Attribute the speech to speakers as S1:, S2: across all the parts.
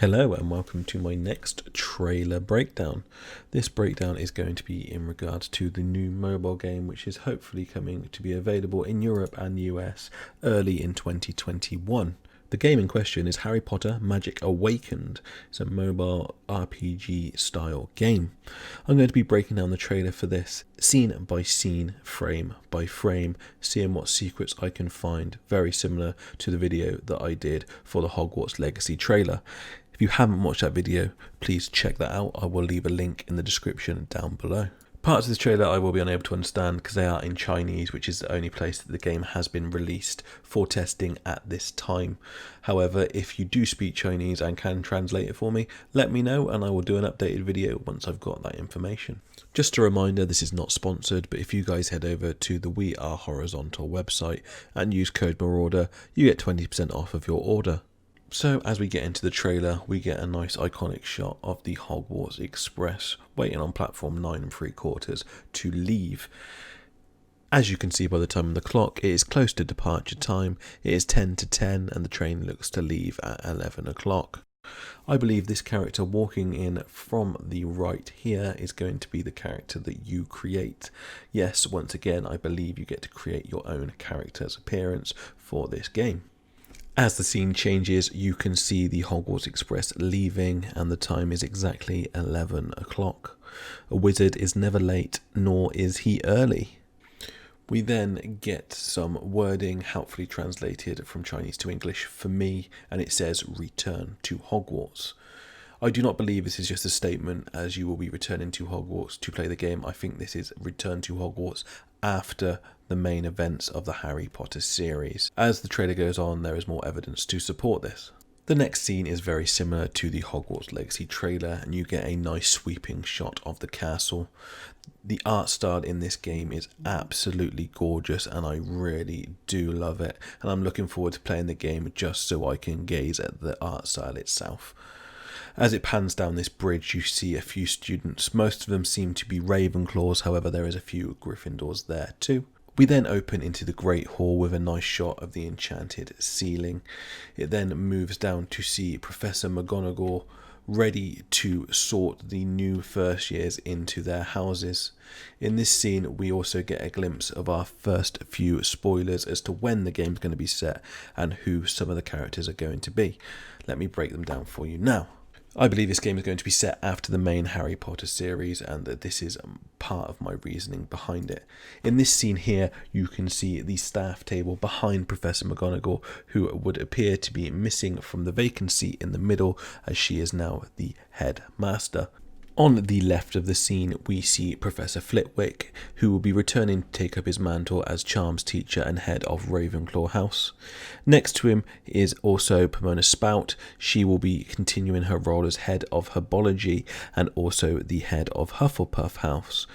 S1: Hello and welcome to my next trailer breakdown. This breakdown is going to be in regards to the new mobile game which is hopefully coming to be available in Europe and US early in 2021. The game in question is Harry Potter Magic Awakened. It's a mobile RPG style game. I'm going to be breaking down the trailer for this scene by scene, frame by frame, seeing what secrets I can find, very similar to the video that I did for the Hogwarts Legacy trailer. If you haven't watched that video, please check that out. I will leave a link in the description down below. Parts of this trailer I will be unable to understand because they are in Chinese, which is the only place that the game has been released for testing at this time. However, if you do speak Chinese and can translate it for me, let me know and I will do an updated video once I've got that information. Just a reminder, this is not sponsored, but if you guys head over to the We Are Horizontal website and use code MARAUDER, you get 20% off of your order. So as we get into the trailer, we get a nice iconic shot of the Hogwarts Express waiting on platform 9 3/4 to leave. As you can see by the time on the clock, it is close to departure time. It is 10 to 10 and the train looks to leave at 11 o'clock. I believe this character walking in from the right here is going to be the character that you create. Yes, once again, I believe you get to create your own character's appearance for this game. As the scene changes, you can see the Hogwarts Express leaving and the time is exactly 11 o'clock. A wizard is never late, nor is he early. We then get some wording helpfully translated from Chinese to English for me, and it says return to Hogwarts. I do not believe this is just a statement as you will be returning to Hogwarts to play the game. I think this is return to Hogwarts after the main events of the Harry Potter series. As the trailer goes on, there is more evidence to support this. The next scene is very similar to the Hogwarts Legacy trailer and you get a nice sweeping shot of the castle. The art style in this game is absolutely gorgeous and I really do love it, and I'm looking forward to playing the game just so I can gaze at the art style itself. As it pans down this bridge, you see a few students. Most of them seem to be Ravenclaws, however there is a few Gryffindors there too. We then open into the Great Hall with a nice shot of the enchanted ceiling. It then moves down to see Professor McGonagall ready to sort the new first years into their houses. In this scene we also get a glimpse of our first few spoilers as to when the game's going to be set and who some of the characters are going to be. Let me break them down for you now. I believe this game is going to be set after the main Harry Potter series and that this is part of my reasoning behind it. In this scene here, you can see the staff table behind Professor McGonagall, who would appear to be missing from the vacant seat in the middle as she is now the headmaster. On the left of the scene, we see Professor Flitwick, who will be returning to take up his mantle as Charms teacher and head of Ravenclaw House. Next to him is also Pomona Spout. She will be continuing her role as head of Herbology and also the head of Hufflepuff House.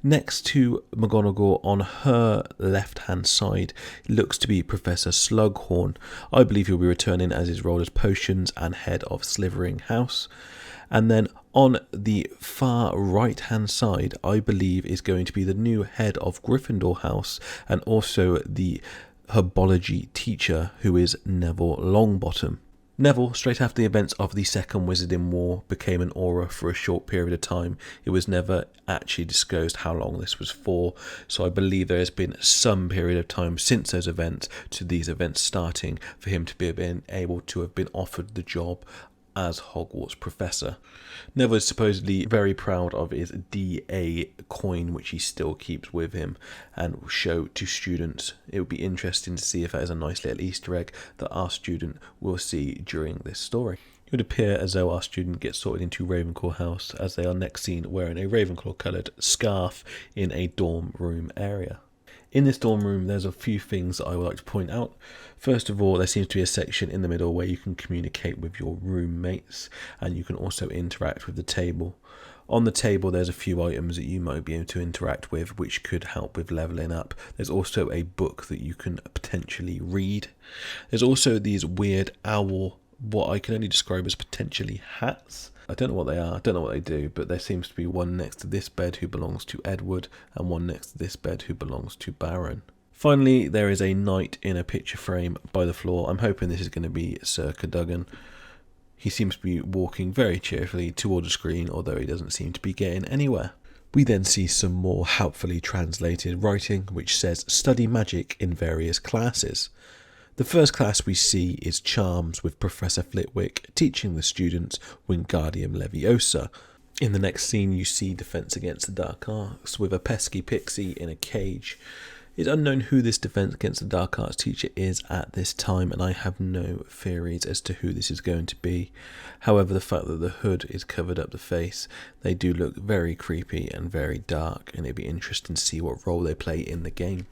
S1: Next to McGonagall on her left-hand side looks to be Professor Slughorn. I believe he'll be returning as his role as Potions and head of Slithering House. And then on the far right hand side, I believe is going to be the new head of Gryffindor House and also the herbology teacher, who is Neville Longbottom. Neville, straight after the events of the Second Wizarding War, became an Auror for a short period of time. It was never actually disclosed how long this was for, so I believe there has been some period of time since those events to these events starting for him to be able to have been offered the job as Hogwarts professor. Neville is supposedly very proud of his DA coin, which he still keeps with him and will show to students. It would be interesting to see if that is a nice little Easter egg that our student will see during this story. It would appear as though our student gets sorted into Ravenclaw House as they are next seen wearing a Ravenclaw coloured scarf in a dorm room area. In this dorm room, there's a few things that I would like to point out. First of all, there seems to be a section in the middle where you can communicate with your roommates and you can also interact with the table. On the table, there's a few items that you might be able to interact with which could help with leveling up. There's also a book that you can potentially read. There's also these weird owl, what I can only describe as potentially hats. I don't know what they are, I don't know what they do, but there seems to be one next to this bed who belongs to Edward and one next to this bed who belongs to Baron. Finally, there is a knight in a picture frame by the floor. I'm hoping this is going to be Sir Cadogan. He seems to be walking very cheerfully toward the screen, although he doesn't seem to be getting anywhere. We then see some more helpfully translated writing which says study magic in various classes. The first class we see is Charms, with Professor Flitwick teaching the students Wingardium Leviosa. In the next scene you see Defense Against the Dark Arts with a pesky pixie in a cage. It's unknown who this Defense Against the Dark Arts teacher is at this time, and I have no theories as to who this is going to be. However, the fact that the hood is covered up the face, they do look very creepy and very dark, and it'd be interesting to see what role they play in the game.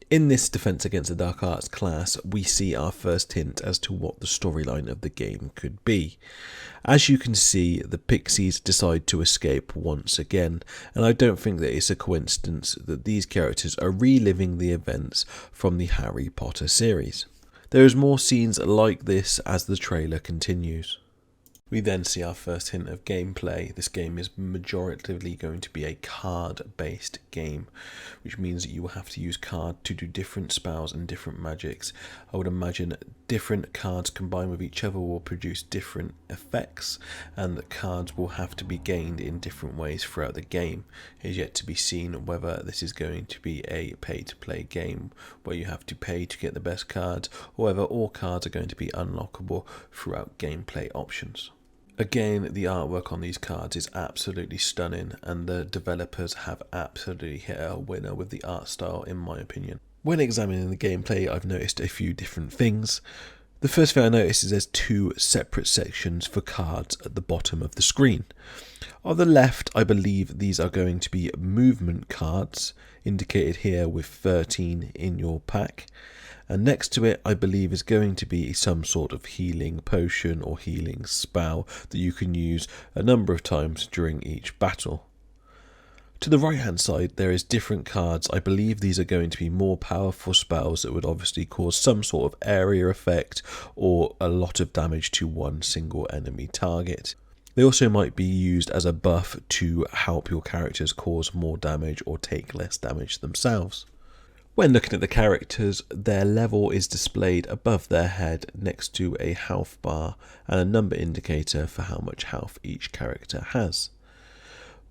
S1: In this Defense Against the Dark Arts class, we see our first hint as to what the storyline of the game could be. As you can see, the pixies decide to escape once again, and I don't think that it's a coincidence that these characters are reliving the events from the Harry Potter series. There is more scenes like this as the trailer continues. We then see our first hint of gameplay. This game is majoritively going to be a card-based game, which means that you will have to use cards to do different spells and different magics. I would imagine different cards combined with each other will produce different effects, and the cards will have to be gained in different ways throughout the game. It is yet to be seen whether this is going to be a pay-to-play game where you have to pay to get the best cards, or whether all cards are going to be unlockable throughout gameplay options. Again, the artwork on these cards is absolutely stunning, and the developers have absolutely hit a winner with the art style, in my opinion. When examining the gameplay, I've noticed a few different things. The first thing I noticed is there's two separate sections for cards at the bottom of the screen. On the left, I believe these are going to be movement cards, indicated here with 13 in your pack. And next to it, I believe, is going to be some sort of healing potion or healing spell that you can use a number of times during each battle. To the right hand side, there is different cards. I believe these are going to be more powerful spells that would obviously cause some sort of area effect or a lot of damage to one single enemy target. They also might be used as a buff to help your characters cause more damage or take less damage themselves. When looking at the characters, their level is displayed above their head next to a health bar and a number indicator for how much health each character has.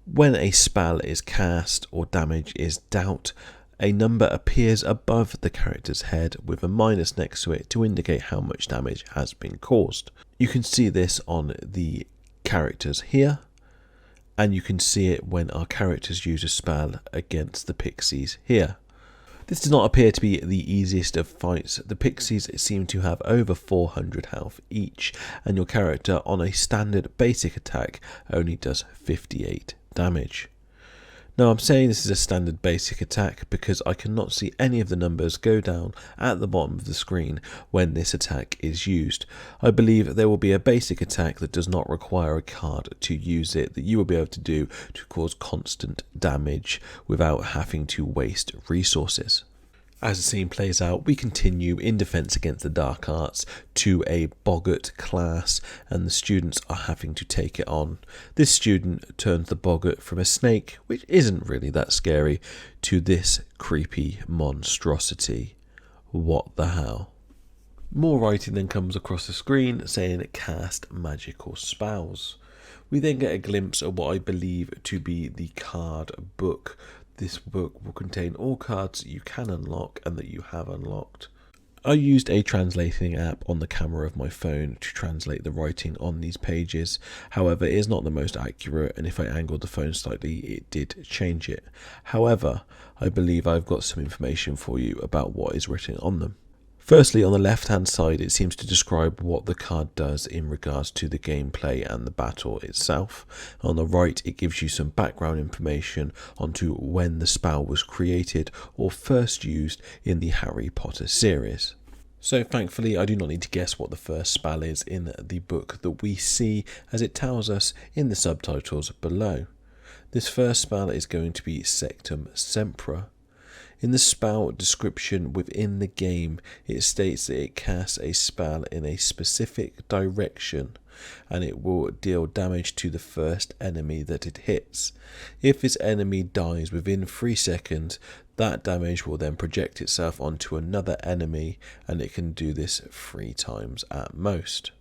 S1: When a spell is cast or damage is dealt, a number appears above the character's head with a minus next to it to indicate how much damage has been caused. You can see this on the characters here, and you can see it when our characters use a spell against the pixies here. This does not appear to be the easiest of fights. The pixies seem to have over 400 health each, and your character on a standard basic attack only does 58 damage. Now, I'm saying this is a standard basic attack because I cannot see any of the numbers go down at the bottom of the screen when this attack is used. I believe there will be a basic attack that does not require a card to use it, that you will be able to do to cause constant damage without having to waste resources. As the scene plays out, we continue in Defense Against the Dark Arts to a boggart class, and the students are having to take it on. This student turns the boggart from a snake, which isn't really that scary, to this creepy monstrosity. What the hell? More writing then comes across the screen saying cast magical spells. We then get a glimpse of what I believe to be the card book. This book will contain all cards you can unlock and that you have unlocked. I used a translating app on the camera of my phone to translate the writing on these pages. However, it is not the most accurate, and if I angled the phone slightly, it did change it. However, I believe I've got some information for you about what is written on them. Firstly, on the left hand side, it seems to describe what the card does in regards to the gameplay and the battle itself. On the right, it gives you some background information onto when the spell was created or first used in the Harry Potter series. So thankfully, I do not need to guess what the first spell is in the book that we see, as it tells us in the subtitles below. This first spell is going to be Sectum Sempra. In the spell description within the game, it states that it casts a spell in a specific direction and it will deal damage to the first enemy that it hits. If this enemy dies within 3 seconds, that damage will then project itself onto another enemy, and it can do this 3 times at most.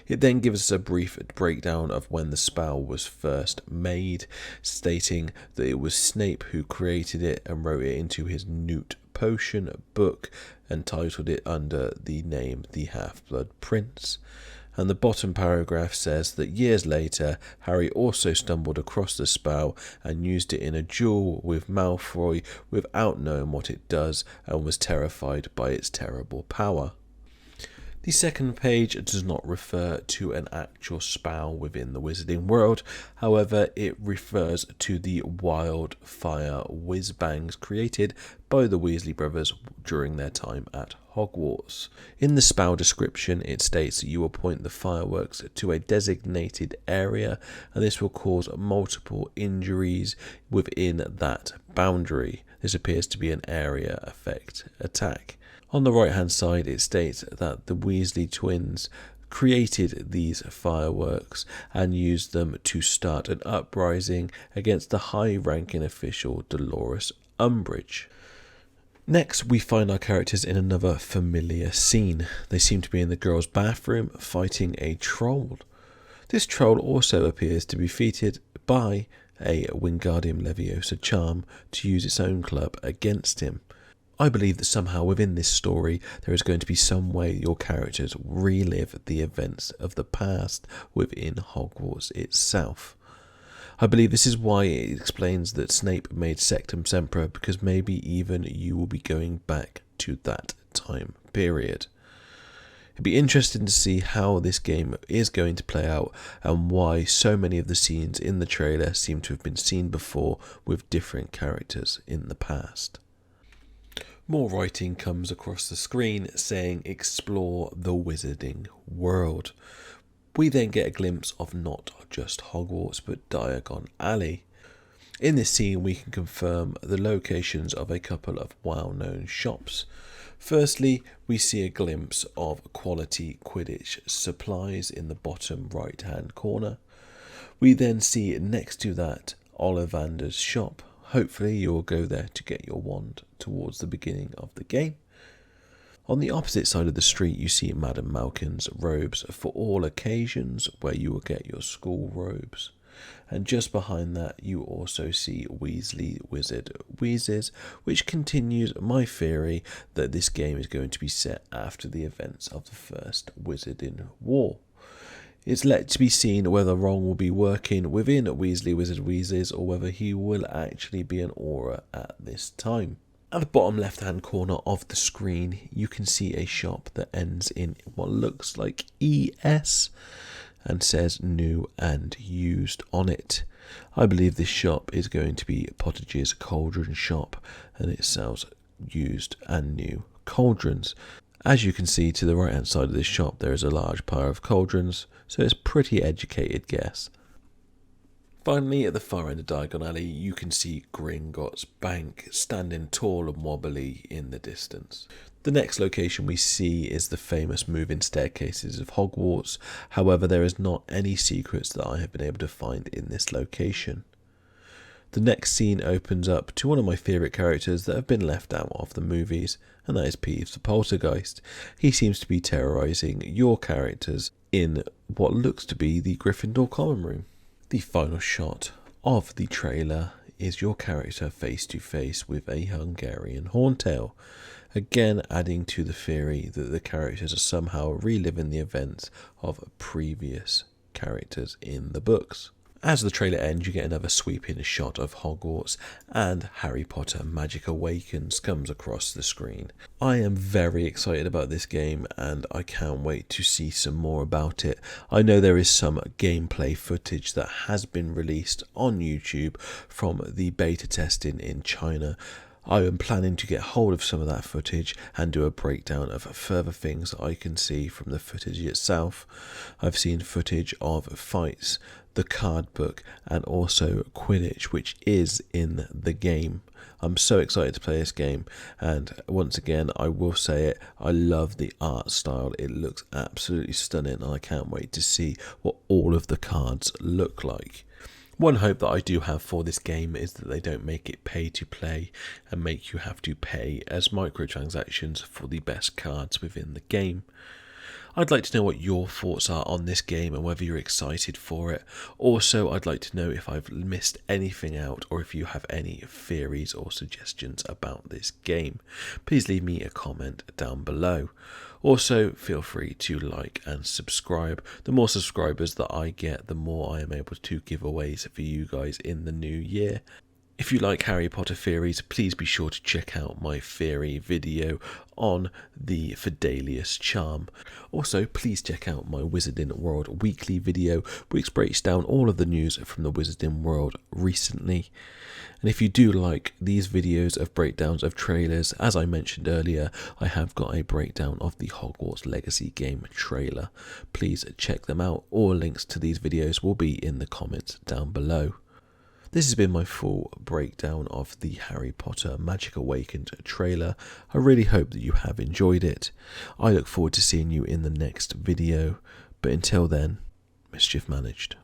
S1: It then gives us a brief breakdown of when the spell was first made, stating that it was Snape who created it and wrote it into his Newt Potion book and titled it under the name The Half-Blood Prince. And the bottom paragraph says that years later, Harry also stumbled across the spell and used it in a duel with Malfoy without knowing what it does and was terrified by its terrible power. The second page does not refer to an actual spell within the wizarding world, however it refers to the wildfire whiz-bangs created by the Weasley brothers during their time at Hogwarts. In the spell description it states that you will point the fireworks to a designated area and this will cause multiple injuries within that boundary. This appears to be an area effect attack. On the right hand side it states that the Weasley twins created these fireworks and used them to start an uprising against the high-ranking official Dolores Umbridge. Next we find our characters in another familiar scene. They seem to be in the girls' bathroom fighting a troll. This troll also appears to be defeated by a Wingardium Leviosa charm to use its own club against him. I believe that somehow within this story there is going to be some way your characters relive the events of the past within Hogwarts itself. I believe this is why it explains that Snape made Sectum Sempra, because maybe even you will be going back to that time period. It'd be interesting to see how this game is going to play out and why so many of the scenes in the trailer seem to have been seen before with different characters in the past. More writing comes across the screen saying explore the wizarding world. We then get a glimpse of not just Hogwarts but Diagon Alley. In this scene we can confirm the locations of a couple of well-known shops. Firstly, we see a glimpse of quality Quidditch supplies in the bottom right hand corner. We then see next to that Ollivander's shop. Hopefully you will go there to get your wand towards the beginning of the game. On the opposite side of the street you see Madame Malkin's robes for all occasions, where you will get your school robes. And just behind that you also see Weasley Wizard Wheezes, which continues my theory that this game is going to be set after the events of the First Wizarding War. It's left to be seen whether Ron will be working within Weasley Wizard Wheezes or whether he will actually be an Auror at this time. At the bottom left hand corner of the screen you can see a shop that ends in what looks like ES and says new and used on it. I believe this shop is going to be Pottage's Cauldron Shop and it sells used and new cauldrons. As you can see to the right hand side of this shop there is a large pile of cauldrons, so it's a pretty educated guess. Finally, at the far end of Diagon Alley you can see Gringotts Bank standing tall and wobbly in the distance. The next location we see is the famous moving staircases of Hogwarts, however there is not any secrets that I have been able to find in this location. The next scene opens up to one of my favourite characters that have been left out of the movies, and that is Peeves the Poltergeist. He seems to be terrorising your characters in what looks to be the Gryffindor common room. The final shot of the trailer is your character face to face with a Hungarian horntail, again adding to the theory that the characters are somehow reliving the events of previous characters in the books. As the trailer ends, you get another sweeping shot of Hogwarts and Harry Potter Magic Awakens comes across the screen. I am very excited about this game and I can't wait to see some more about it. I know there is some gameplay footage that has been released on YouTube from the beta testing in China. I am planning to get hold of some of that footage and do a breakdown of further things I can see from the footage itself. I've seen footage of fights, the card book, and also Quidditch, which is in the game. I'm so excited to play this game, and once again I will say it, I love the art style. It looks absolutely stunning and I can't wait to see what all of the cards look like. One hope that I do have for this game is that they don't make it pay to play and make you have to pay as microtransactions for the best cards within the game. I'd like to know what your thoughts are on this game and whether you're excited for it. Also, I'd like to know if I've missed anything out or if you have any theories or suggestions about this game. Please leave me a comment down below. Also, feel free to like and subscribe. The more subscribers that I get, the more I am able to give aways for you guys in the new year. If you like Harry Potter theories, please be sure to check out my theory video on the Fidelius charm. Also, please check out my Wizarding World weekly video, which breaks down all of the news from the Wizarding World recently. And if you do like these videos of breakdowns of trailers, as I mentioned earlier, I have got a breakdown of the Hogwarts Legacy game trailer. Please check them out. All links to these videos will be in the comments down below. This has been my full breakdown of the Harry Potter Magic Awakened trailer. I really hope that you have enjoyed it. I look forward to seeing you in the next video, but until then, mischief managed.